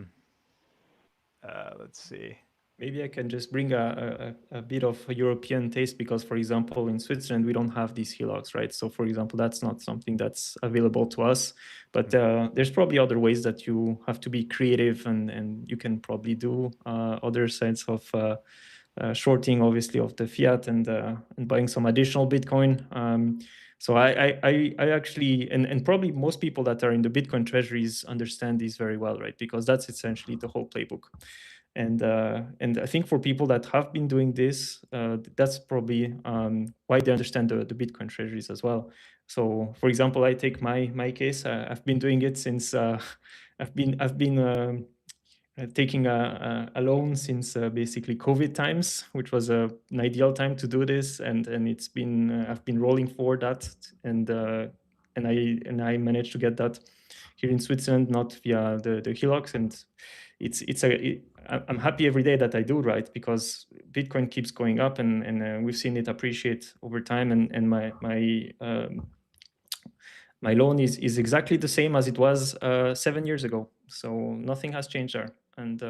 see. Maybe I can just bring a bit of a European taste because, for example, in Switzerland, we don't have these HELOCs, right? So, for example, that's not something that's available to us. But there's probably other ways that you have to be creative, and you can probably do other kinds of shorting, obviously, of the fiat and buying some additional Bitcoin. So I actually, and probably most people that are in the Bitcoin treasuries understand these very well, right? Because that's essentially the whole playbook. And I think for people that have been doing this, that's probably why they understand the Bitcoin treasuries as well. So, for example, I take my case. I've been doing it since I've been taking a loan since basically COVID times, which was an ideal time to do this, and it's been I've been rolling for that, and I managed to get that here in Switzerland, not via the HELOCs, and I'm happy every day that I do, right? Because Bitcoin keeps going up, and we've seen it appreciate over time, and my loan is exactly the same as it was 7 years ago. So nothing has changed there, and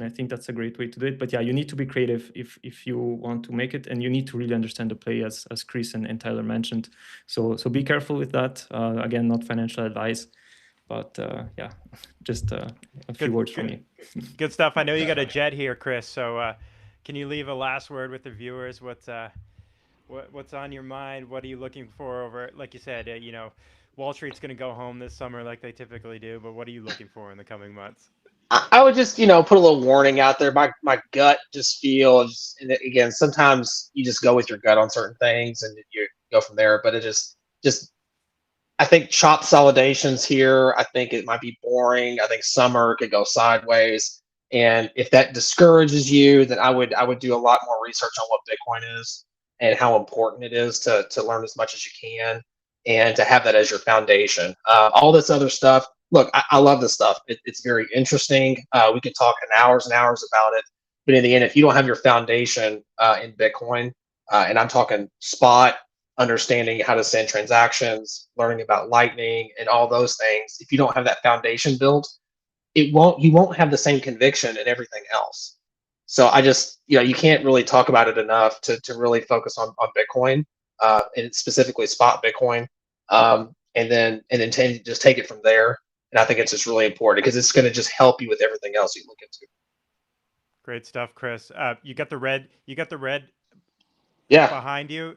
I think that's a great way to do it. But yeah, you need to be creative if you want to make it, and you need to really understand the play, as Cris and Tyler mentioned. So be careful with that. Again, not financial advice. But yeah, just a few words from me. Good stuff. I know you got a jet here, Cris. So can you leave a last word with the viewers? What's on your mind? What are you looking for over? Like you said, Wall Street's going to go home this summer like they typically do. But what are you looking for in the coming months? I would just put a little warning out there. My gut just feels, and again, sometimes you just go with your gut on certain things and you go from there. But it just I think shop consolidations here. I think it might be boring. I think summer could go sideways, and if that discourages you, then I would do a lot more research on what Bitcoin is and how important it is to learn as much as you can and to have that as your foundation. All this other stuff. Look, I love this stuff. It's very interesting. We could talk in hours and hours about it, but in the end, if you don't have your foundation in Bitcoin, and I'm talking spot, understanding how to send transactions, learning about Lightning, and all those things. If you don't have that foundation built, you won't have the same conviction in everything else. So I just, you can't really talk about it enough to really focus on Bitcoin, and specifically spot Bitcoin, and then just take it from there. And I think it's just really important because it's going to just help you with everything else you look into. Great stuff, Cris. You got the red. Yeah. Behind you.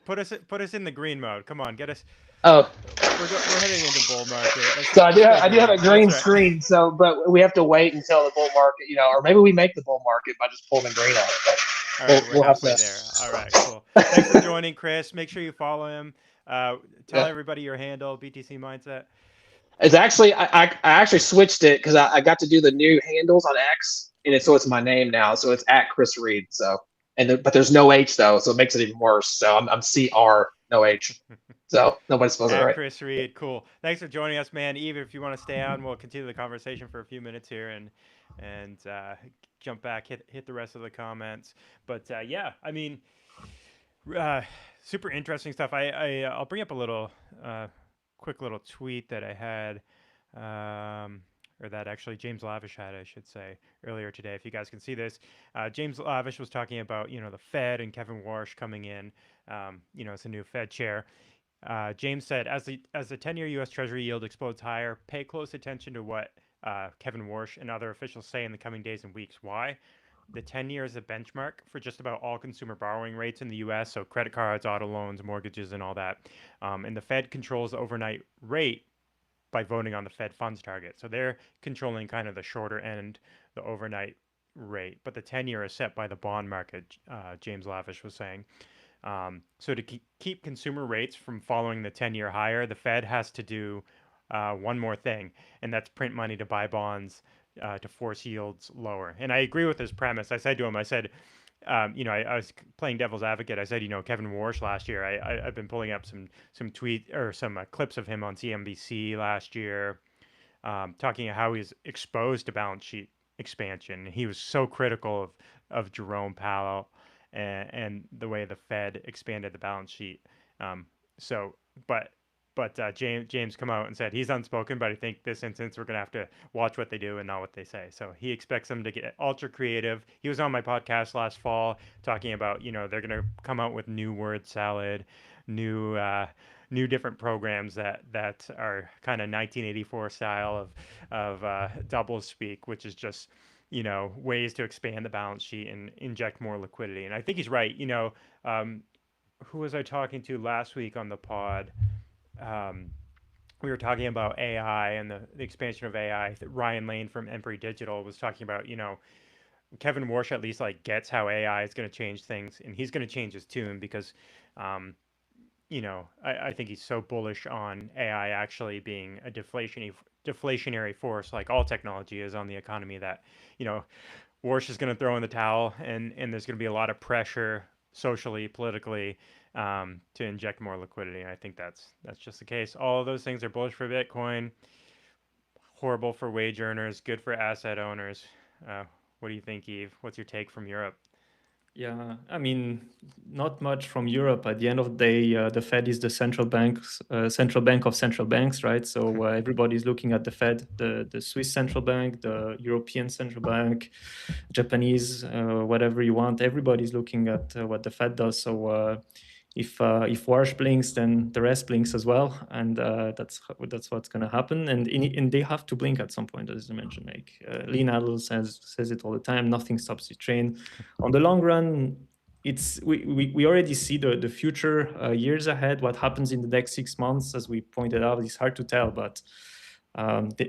Put us in the green mode. Come on, get us. Oh, we're heading into bull market. So I do have a green screen. So, but we have to wait until the bull market, or maybe we make the bull market by just pulling the green on it. All right, we're halfway there. All right, cool. Thanks for joining, Cris. Make sure you follow him. Tell everybody your handle, BTC Mindset. It's actually I actually switched it because I got to do the new handles on X, and it's my name now. So it's at Cris Reed. So but there's no H though, so it makes it even worse. So I'm CR, no H. So nobody's supposed to, right? Cris Reed, cool. Thanks for joining us, man. Yves, if you want to stay on, we'll continue the conversation for a few minutes here and jump back, hit the rest of the comments. But yeah, I mean, super interesting stuff. I'll bring up a little quick little tweet that I had. Or that actually James Lavish had, I should say, earlier today. If you guys can see this, James Lavish was talking about, the Fed and Kevin Warsh coming in, as a new Fed chair. James said, as the 10-year U.S. Treasury yield explodes higher, pay close attention to what Kevin Warsh and other officials say in the coming days and weeks. Why? the 10-year is a benchmark for just about all consumer borrowing rates in the U.S. So credit cards, auto loans, mortgages, and all that. And the Fed controls the overnight rate by voting on the Fed funds target. So they're controlling kind of the shorter end, the overnight rate. But the 10-year is set by the bond market, James Lavish was saying. So to keep consumer rates from following the 10-year higher, the Fed has to do one more thing, and that's print money to buy bonds to force yields lower. And I agree with his premise. I said to him, I said, I was playing devil's advocate. I said, Kevin Warsh last year. I've been pulling up some tweet or some clips of him on CNBC last year, talking about how he's exposed to balance sheet expansion. He was so critical of Jerome Powell and the way the Fed expanded the balance sheet. So, but James come out and said he's unspoken, but I think this instance we're gonna have to watch what they do and not what they say. So he expects them to get ultra creative. He was on my podcast last fall talking about they're gonna come out with new word salad, new different programs that are kind of 1984 style of double speak, which is just ways to expand the balance sheet and inject more liquidity. And I think he's right. Who was I talking to last week on the pod? We were talking about AI and the expansion of AI. Ryan Lane from Embry Digital was talking about, Kevin Warsh at least gets how AI is going to change things, and he's going to change his tune because, I think he's so bullish on AI actually being a deflationary force, like all technology is on the economy, that, Warsh is going to throw in the towel, and there's going to be a lot of pressure socially, politically, to inject more liquidity. And I think that's just the case. All of those things are bullish for Bitcoin, horrible for wage earners, good for asset owners. What do you think, Yves? What's your take from Europe? Yeah, I mean, not much from Europe. At the end of the day, the Fed is the central bank of central banks, right? So everybody's looking at the Fed, the Swiss central bank, the European central bank, Japanese, whatever you want. Everybody's looking at what the Fed does. So if Warsh blinks, then the rest blinks as well, and that's what's going to happen. And they have to blink at some point, as you mentioned. Like Lee Nadal says it all the time. Nothing stops the train. On the long run, we already see the future years ahead. What happens in the next 6 months, as we pointed out, is hard to tell, but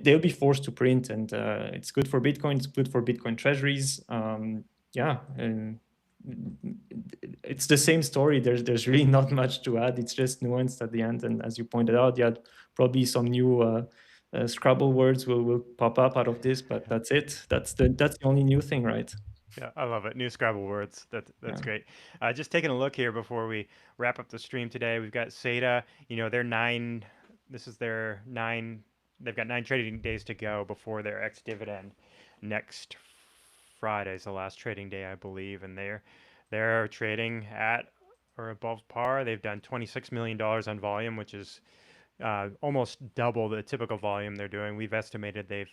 they'll be forced to print, and it's good for Bitcoin. It's good for Bitcoin treasuries. And it's the same story. There's really not much to add. It's just nuanced at the end. And as you pointed out, yeah, probably some new Scrabble words will pop up out of this, but that's it. That's the only new thing, right? Yeah, I love it. New Scrabble words. That's great. Just taking a look here before we wrap up the stream today. We've got SATA. They're 9. This is their 9. They've got 9 trading days to go before their ex-dividend. Next Friday is the last trading day, I believe, and they're trading at or above par. They've done $26 million on volume, which is almost double the typical volume they're doing. We've estimated they've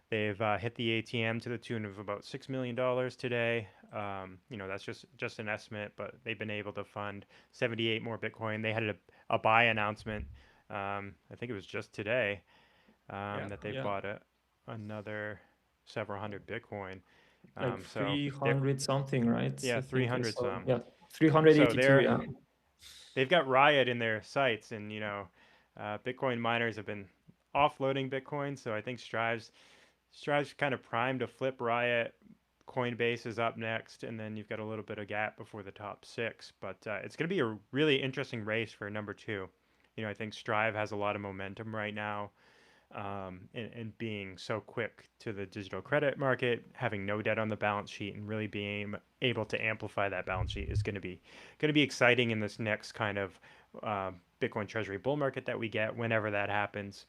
hit the ATM to the tune of about $6 million today. That's just an estimate, but they've been able to fund 78 more Bitcoin. They had a buy announcement. I think it was just today that they bought another several hundred Bitcoin. Like 300 something, right? Yeah, 300 so. some. Yeah, 382. So they've got Riot in their sights, and Bitcoin miners have been offloading Bitcoin. So I think Strive's kind of primed to flip Riot. Coinbase is up next, and then you've got a little bit of gap before the top 6. But it's going to be a really interesting race for number 2. I think Strive has a lot of momentum right now. And being so quick to the digital credit market, having no debt on the balance sheet, and really being able to amplify that balance sheet is going to be exciting in this next kind of Bitcoin Treasury bull market that we get whenever that happens.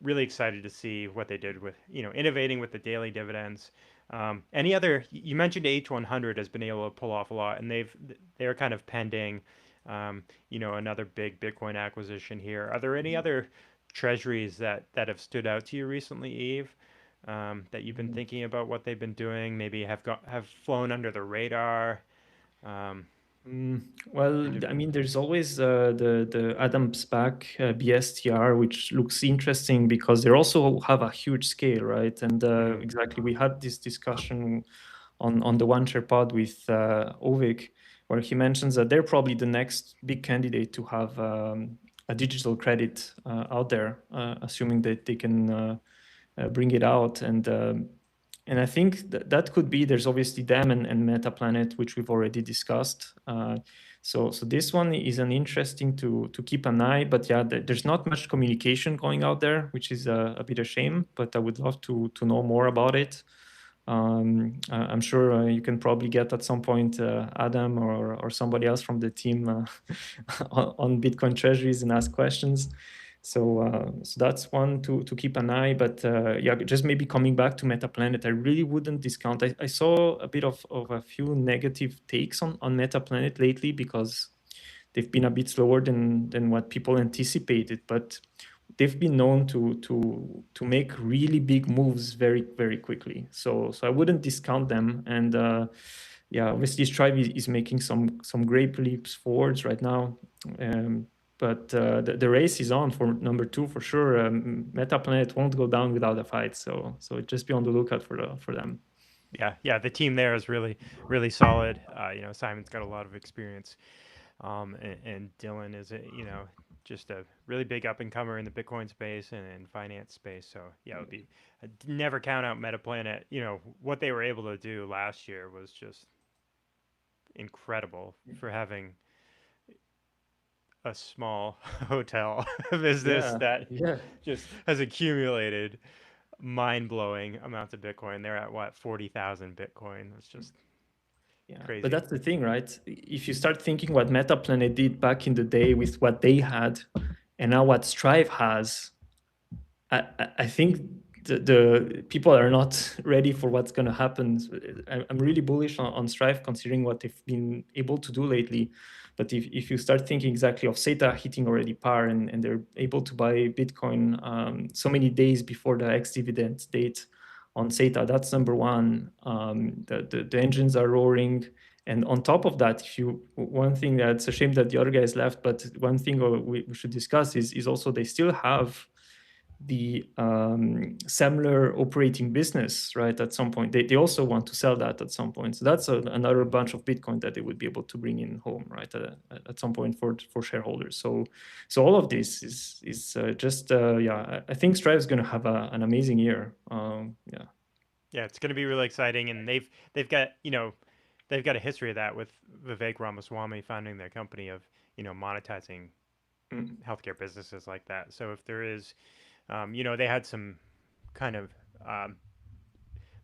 Really excited to see what they did with innovating with the daily dividends. You mentioned H100 has been able to pull off a lot, and they're kind of pending another big Bitcoin acquisition here. Are there any other treasuries that have stood out to you recently, Yves, that you've been thinking about what they've been doing, maybe have flown under the radar? Well, I mean, there's always the Adam SPAC BSTR, which looks interesting because they also have a huge scale, right? And exactly, we had this discussion on the One Share pod with Ovik, where he mentions that they're probably the next big candidate to have a digital credit out there, assuming that they can bring it out. And I think that could be, there's obviously them and MetaPlanet, which we've already discussed. So this one is an interesting to keep an eye, but yeah, there's not much communication going out there, which is a bit a shame, but I would love to know more about it. I'm sure you can probably get at some point Adam or somebody else from the team on Bitcoin Treasuries and ask questions. So that's one to keep an eye. But yeah, just maybe coming back to MetaPlanet, I really wouldn't discount. I saw a bit of a few negative takes on MetaPlanet lately because they've been a bit slower than what people anticipated. But they've been known to make really big moves very, very quickly. So I wouldn't discount them. And yeah, obviously Strive is making some great leaps forwards right now. But the race is on for number 2 for sure. MetaPlanet won't go down without a fight. So just be on the lookout for them. Yeah, the team there is really, really solid. Simon's got a lot of experience, and Dylan is just a really big up and comer in the Bitcoin space and finance space. So yeah, it would be, I'd never count out MetaPlanet. What they were able to do last year was just incredible for having a small hotel business that just has accumulated mind-blowing amounts of Bitcoin. They're at what, 40,000 Bitcoin. It's just crazy. But that's the thing, right? If you start thinking what MetaPlanet did back in the day with what they had and now what Strive has, I think the people are not ready for what's going to happen. I'm really bullish on Strive considering what they've been able to do lately. But if you start thinking exactly of SATA hitting already par and they're able to buy Bitcoin so many days before the ex-dividend date on SATA, that's number one. The engines are roaring. And on top of that, one thing that's a shame that the other guys left, but one thing we should discuss is also they still have the Semler operating business, right? At some point, they also want to sell that at some point. So that's another bunch of Bitcoin that they would be able to bring in home, right? At some point for shareholders. So all of this is just I think Strive is going to have an amazing year. Yeah, it's going to be really exciting, and they've got a history of that with Vivek Ramaswamy founding their company of monetizing healthcare businesses like that. So if there is they had some kind of, I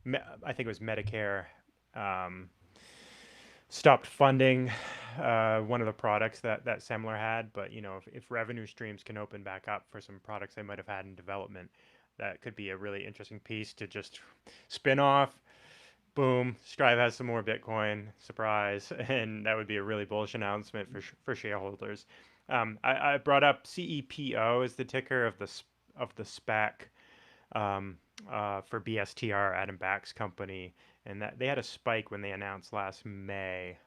think it was Medicare, stopped funding one of the products that Semler had. But, if revenue streams can open back up for some products they might have had in development, that could be a really interesting piece to just spin off. Boom, Strive has some more Bitcoin, surprise. And that would be a really bullish announcement for shareholders. I brought up CEPO as the ticker of the SPAC for BSTR, Adam Back's company, and that they had a spike when they announced last May,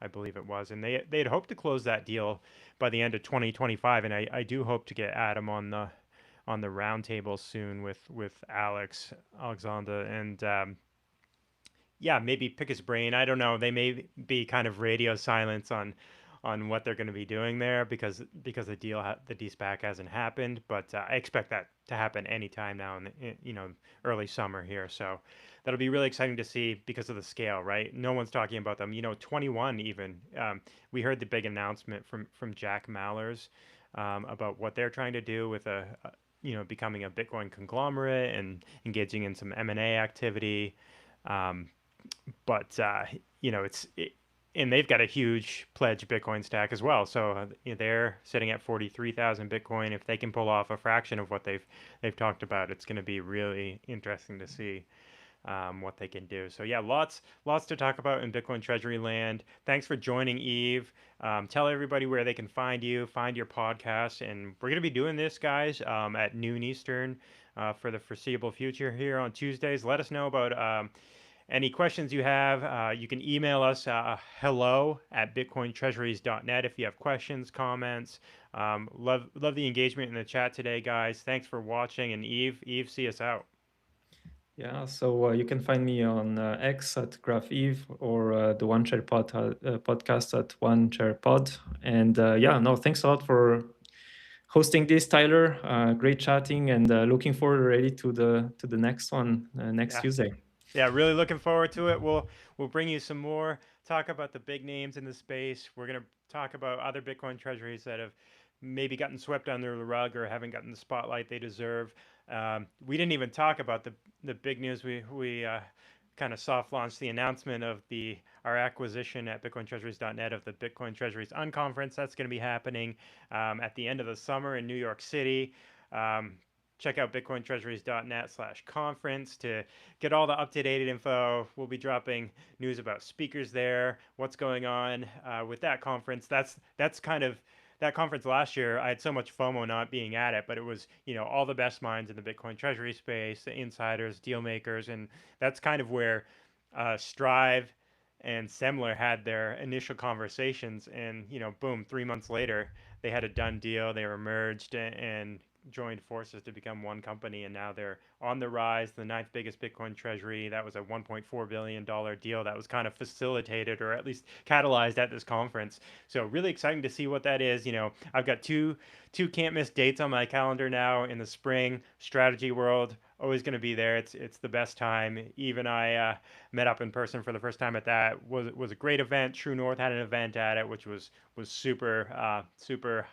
I believe it was, and they had hoped to close that deal by the end of 2025, and I do hope to get Adam on the roundtable soon with Alexander, and maybe pick his brain. I don't know. They may be kind of radio silence on what they're going to be doing there because the de-SPAC hasn't happened, but I expect that to happen anytime now in early summer here. So that'll be really exciting to see because of the scale, right? No one's talking about them. 21 even. We heard the big announcement from Jack Mallers about what they're trying to do with becoming a Bitcoin conglomerate and engaging in some M&A activity. And they've got a huge pledge Bitcoin stack as well. So they're sitting at 43,000 Bitcoin. If they can pull off a fraction of what they've talked about, it's going to be really interesting to see what they can do. So yeah, lots to talk about in Bitcoin Treasury land. Thanks for joining, Yves. Tell everybody where they can find you, find your podcast, and we're going to be doing this, guys, at noon Eastern for the foreseeable future here on Tuesdays. Let us know about any questions you have. You can email us hello@bitcointreasuries.net if you have questions, comments. Love the engagement in the chat today, guys. Thanks for watching. And Yves, see us out. Yeah, so you can find me on X at Graph Eve or the One Chair podcast at One Chair Pod. And yeah, no, thanks a lot for hosting this, Tyler. Great chatting, and looking forward already to the next one next Yeah. Tuesday. Yeah, really looking forward to it. We'll bring you some more, talk about the big names in the space. We're gonna talk about other Bitcoin treasuries that have maybe gotten swept under the rug or haven't gotten the spotlight they deserve. We didn't even talk about the big news. We kind of soft launched the announcement of our acquisition at BitcoinTreasuries.net of the Bitcoin Treasuries Unconference. That's going to be happening at the end of the summer in New York City. Check out bitcointreasuries.net/conference to get all the up-to-date info. We'll be dropping news about speakers there, what's going on with that conference. That's kind of that conference last year. I had so much FOMO not being at it, but it was all the best minds in the Bitcoin treasury space, the insiders, deal makers, and that's kind of where Strive and Semler had their initial conversations. And boom, 3 months later, they had a done deal. They were merged and joined forces to become one company, and now they're on the rise, the ninth biggest Bitcoin treasury. That was a $1.4 billion deal that was kind of facilitated or at least catalyzed at this conference. So really exciting to see what that is. I've got two can't miss dates on my calendar now in the spring. Strategy World, always going to be there. It's the best time. Yves and I met up in person for the first time at that. Was a great event. True North had an event at it, which was super super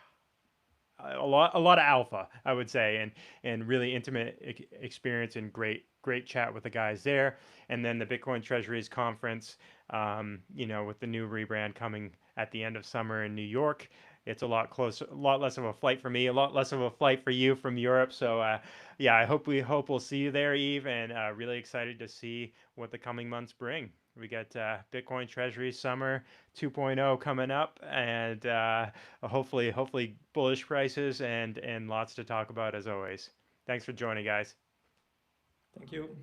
a lot of alpha, I would say, and really intimate experience and great chat with the guys there. And then the Bitcoin Treasuries conference, with the new rebrand coming at the end of summer in New York. It's a lot closer, a lot less of a flight for me, a lot less of a flight for you from Europe. So yeah, I hope we'll see you there, Yves, and really excited to see what the coming months bring. We got Bitcoin Treasury Summer 2.0 coming up, and hopefully bullish prices and lots to talk about as always. Thanks for joining, guys. Thank you.